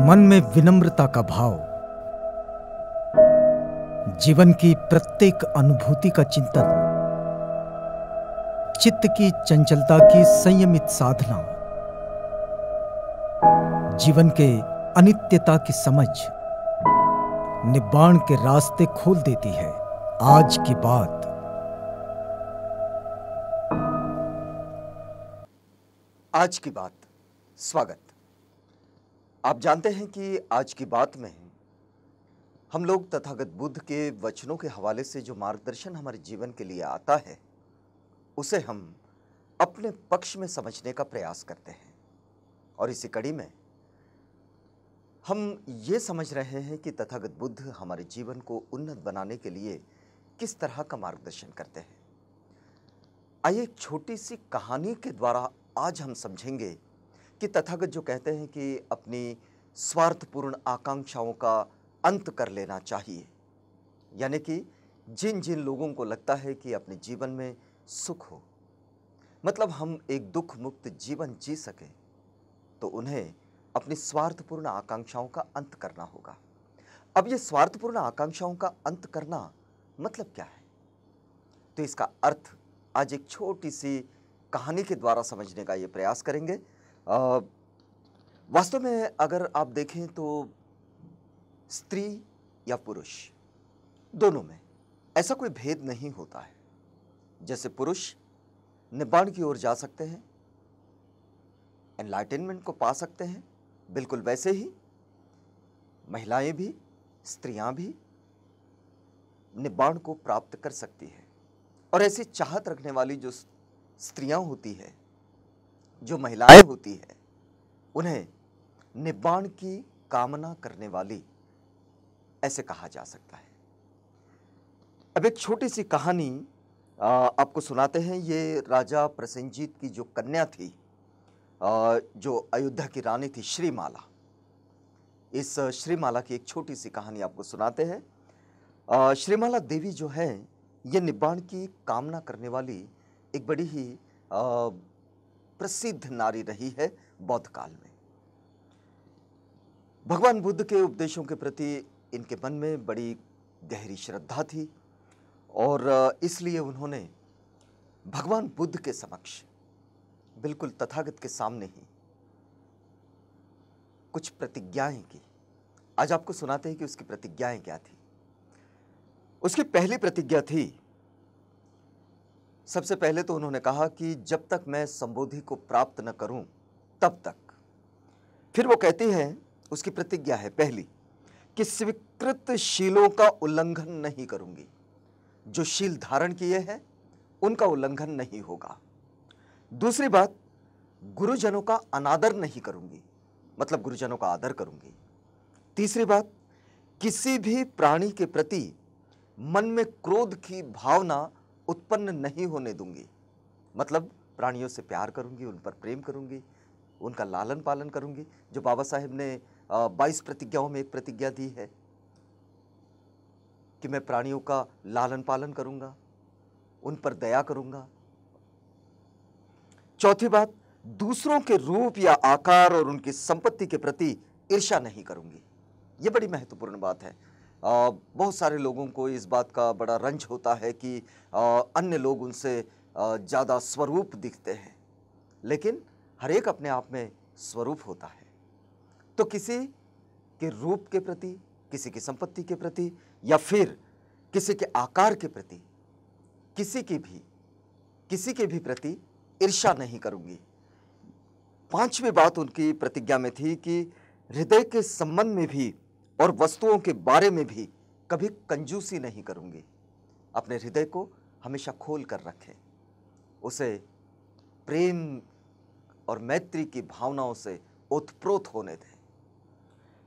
मन में विनम्रता का भाव, जीवन की प्रत्येक अनुभूति का चिंतन, चित्त की चंचलता की संयमित साधना, जीवन के अनित्यता की समझ निब्बाण के रास्ते खोल देती है। आज की बात। आज की बात, स्वागत। आप जानते हैं कि आज की बात में हम लोग तथागत बुद्ध के वचनों के हवाले से जो मार्गदर्शन हमारे जीवन के लिए आता है उसे हम अपने पक्ष में समझने का प्रयास करते हैं। और इसी कड़ी में हम ये समझ रहे हैं कि तथागत बुद्ध हमारे जीवन को उन्नत बनाने के लिए किस तरह का मार्गदर्शन करते हैं। आइए एक छोटी सी कहानी के द्वारा आज हम समझेंगे कि तथागत जो कहते हैं कि अपनी स्वार्थपूर्ण आकांक्षाओं का अंत कर लेना चाहिए, यानी कि जिन जिन लोगों को लगता है कि अपने जीवन में सुख हो, मतलब हम एक दुख मुक्त जीवन जी सके, तो उन्हें अपनी स्वार्थपूर्ण आकांक्षाओं का अंत करना होगा। अब ये स्वार्थपूर्ण आकांक्षाओं का अंत करना मतलब क्या है, तो इसका अर्थ आज एक छोटी सी कहानी के द्वारा समझने का ये प्रयास करेंगे। वास्तव में अगर आप देखें तो स्त्री या पुरुष दोनों में ऐसा कोई भेद नहीं होता है। जैसे पुरुष निब्बाण की ओर जा सकते हैं, एनलाइटनमेंट को पा सकते हैं, बिल्कुल वैसे ही महिलाएं भी, स्त्रियां भी निब्बाण को प्राप्त कर सकती है। और ऐसी चाहत रखने वाली जो स्त्रियां होती है, जो महिलाएं होती है, उन्हें निब्बाण की कामना करने वाली ऐसे कहा जा सकता है। अब एक छोटी सी कहानी आपको सुनाते हैं। ये राजा प्रसेनजीत की जो कन्या थी, जो अयोध्या की रानी थी, श्रीमाला। इस श्रीमाला की एक छोटी सी कहानी आपको सुनाते हैं। श्रीमाला देवी जो है, ये निब्बाण की कामना करने वाली एक बड़ी ही प्रसिद्ध नारी रही है बौद्ध काल में। भगवान बुद्ध के उपदेशों के प्रति इनके मन में बड़ी गहरी श्रद्धा थी और इसलिए उन्होंने भगवान बुद्ध के समक्ष, बिल्कुल तथागत के सामने ही कुछ प्रतिज्ञाएं की। आज आपको सुनाते हैं कि उसकी प्रतिज्ञाएं क्या थी। उसकी पहली प्रतिज्ञा थी, सबसे पहले तो उन्होंने कहा कि जब तक मैं संबोधि को प्राप्त न करूं तब तक। फिर वो कहती है, उसकी प्रतिज्ञा है पहली, कि स्वीकृत शीलों का उल्लंघन नहीं करूंगी। जो शील धारण किए हैं उनका उल्लंघन नहीं होगा। दूसरी बात, गुरुजनों का अनादर नहीं करूंगी, मतलब गुरुजनों का आदर करूंगी। तीसरी बात, किसी भी प्राणी के प्रति मन में क्रोध की भावना उत्पन्न नहीं होने दूंगी, मतलब प्राणियों से प्यार करूंगी, उन पर प्रेम करूंगी, उनका लालन पालन करूंगी। जो बाबा साहेब ने 22 प्रतिज्ञाओं में एक प्रतिज्ञा दी है कि मैं प्राणियों का लालन पालन करूंगा, उन पर दया करूंगा। चौथी बात, दूसरों के रूप या आकार और उनकी संपत्ति के प्रति ईर्ष्या नहीं करूंगी। यह बड़ी महत्वपूर्ण बात है। बहुत सारे लोगों को इस बात का बड़ा रंज होता है कि अन्य लोग उनसे ज़्यादा स्वरूप दिखते हैं, लेकिन हर एक अपने आप में स्वरूप होता है। तो किसी के रूप के प्रति, किसी की संपत्ति के प्रति या फिर किसी के आकार के प्रति, किसी के भी प्रति ईर्ष्या नहीं करूंगी। पांचवी बात उनकी प्रतिज्ञा में थी कि हृदय के संबंध में भी और वस्तुओं के बारे में भी कभी कंजूसी नहीं करूंगी। अपने हृदय को हमेशा खोल कर रखें, उसे प्रेम और मैत्री की भावनाओं से ओतप्रोत होने दें।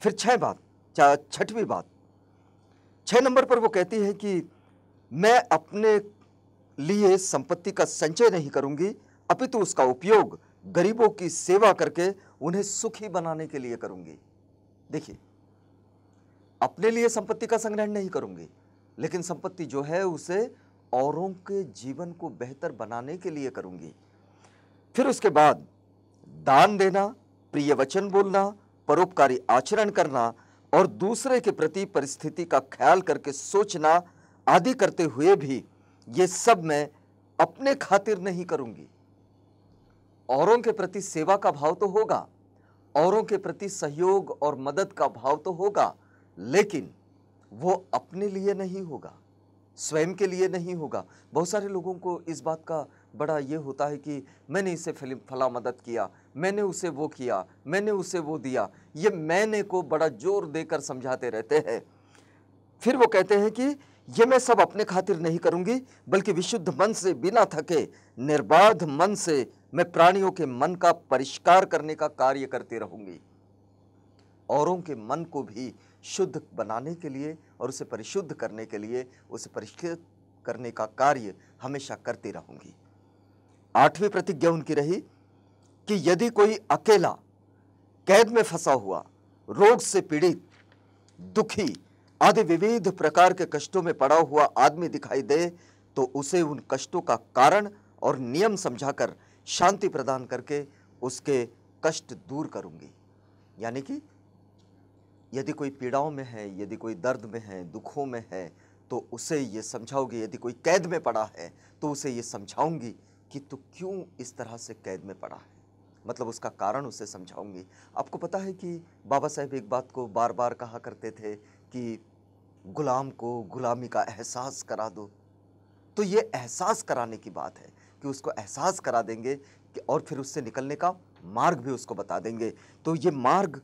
फिर छठवीं बात, 6 नंबर पर वो कहती है कि मैं अपने लिए संपत्ति का संचय नहीं करूंगी, अपितु उसका उपयोग गरीबों की सेवा करके उन्हें सुखी बनाने के लिए करूंगी। देखिए, अपने लिए संपत्ति का संग्रहण नहीं करूंगी, लेकिन संपत्ति जो है उसे औरों के जीवन को बेहतर बनाने के लिए करूंगी। फिर उसके बाद दान देना, प्रिय वचन बोलना, परोपकारी आचरण करना और दूसरे के प्रति परिस्थिति का ख्याल करके सोचना आदि करते हुए भी ये सब मैं अपने खातिर नहीं करूंगी। औरों के प्रति सेवा का भाव तो होगा, औरों के प्रति सहयोग और मदद का भाव तो होगा, लेकिन वो अपने लिए नहीं होगा, स्वयं के लिए नहीं होगा। बहुत सारे लोगों को इस बात का बड़ा ये होता है कि मैंने इसे फला मदद किया, मैंने उसे वो किया, मैंने उसे वो दिया। ये मैंने को बड़ा जोर देकर समझाते रहते हैं। फिर वो कहते हैं कि ये मैं सब अपने खातिर नहीं करूंगी, बल्कि विशुद्ध मन से, बिना थके, निर्बाध मन से मैं प्राणियों के मन का परिष्कार करने का कार्य करती रहूंगी। औरों के मन को भी शुद्ध बनाने के लिए और उसे परिशुद्ध करने के लिए, उसे परिष्कृत करने का कार्य हमेशा करती रहूंगी। 8वीं प्रतिज्ञा उनकी रही कि यदि कोई अकेला, कैद में फंसा हुआ, रोग से पीड़ित, दुखी आदि विविध प्रकार के कष्टों में पड़ा हुआ आदमी दिखाई दे तो उसे उन कष्टों का कारण और नियम समझाकर शांति प्रदान करके उसके कष्ट दूर करूंगी। यानी कि यदि कोई पीड़ाओं में है, यदि कोई दर्द में है, दुखों में है, तो उसे ये समझाओगी। यदि कोई कैद में पड़ा है तो उसे ये समझाऊंगी कि तू क्यों इस तरह से कैद में पड़ा है, मतलब उसका कारण उसे समझाऊंगी। आपको पता है कि बाबा साहेब एक बात को बार बार कहा करते थे कि गुलाम को गुलामी का एहसास करा दो। तो ये एहसास कराने की बात है कि उसको एहसास करा देंगे कि और फिर उससे निकलने का मार्ग भी उसको बता देंगे। तो ये मार्ग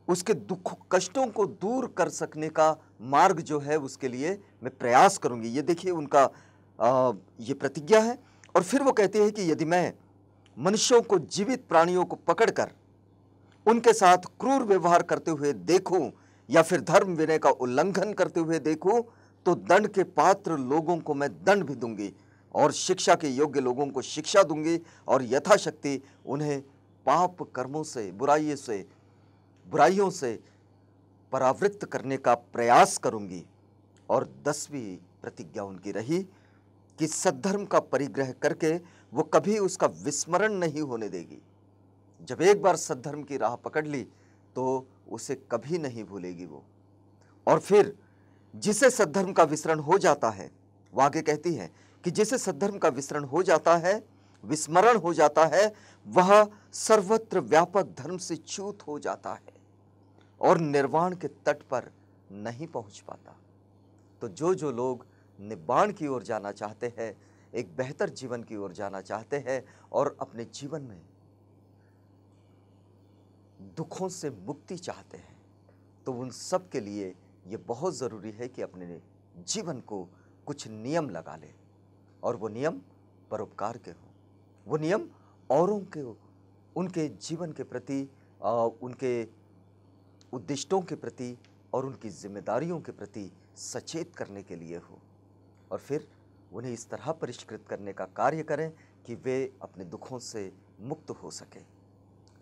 उसके दुख कष्टों को दूर कर सकने का मार्ग जो है उसके लिए मैं प्रयास करूंगी। ये देखिए उनका ये प्रतिज्ञा है। और फिर वो कहते हैं कि यदि मैं मनुष्यों को, जीवित प्राणियों को पकड़कर उनके साथ क्रूर व्यवहार करते हुए देखूं या फिर धर्म विनय का उल्लंघन करते हुए देखूं तो दंड के पात्र लोगों को मैं दंड भी दूंगी और शिक्षा के योग्य लोगों को शिक्षा दूंगी और यथाशक्ति उन्हें पाप कर्मों से, बुराइयों से परावृत्त करने का प्रयास करूंगी। और 10वीं प्रतिज्ञा उनकी रही कि सद्धर्म का परिग्रह करके वो कभी उसका विस्मरण नहीं होने देगी। जब एक बार सद्धर्म की राह पकड़ ली तो उसे कभी नहीं भूलेगी वो। और फिर जिसे सद्धर्म का विसरण हो जाता है, वो आगे कहती है कि जिसे सद्धर्म का विसरण हो जाता है, विस्मरण हो जाता है, वह सर्वत्र व्यापक धर्म से च्युत हो जाता है और निर्वाण के तट पर नहीं पहुंच पाता। तो जो लोग निब्बाण की ओर जाना चाहते हैं, एक बेहतर जीवन की ओर जाना चाहते हैं और अपने जीवन में दुखों से मुक्ति चाहते हैं, तो उन सब के लिए ये बहुत ज़रूरी है कि अपने जीवन को कुछ नियम लगा ले। और वो नियम परोपकार के हों, वो नियम औरों के, उनके जीवन के प्रति, उनके उद्दिष्टों के प्रति और उनकी जिम्मेदारियों के प्रति सचेत करने के लिए हो। और फिर उन्हें इस तरह परिष्कृत करने का कार्य करें कि वे अपने दुखों से मुक्त हो सके।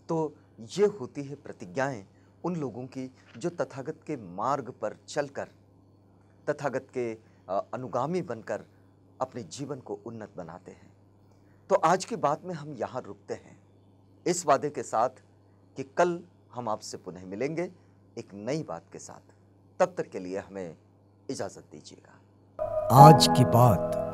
तो ये होती है प्रतिज्ञाएं उन लोगों की जो तथागत के मार्ग पर चलकर, तथागत के अनुगामी बनकर अपने जीवन को उन्नत बनाते हैं। तो आज की बात में हम यहाँ रुकते हैं, इस वादे के साथ कि कल हम आपसे पुनः मिलेंगे एक नई बात के साथ। तब तक के लिए हमें इजाज़त दीजिएगा। आज की बात।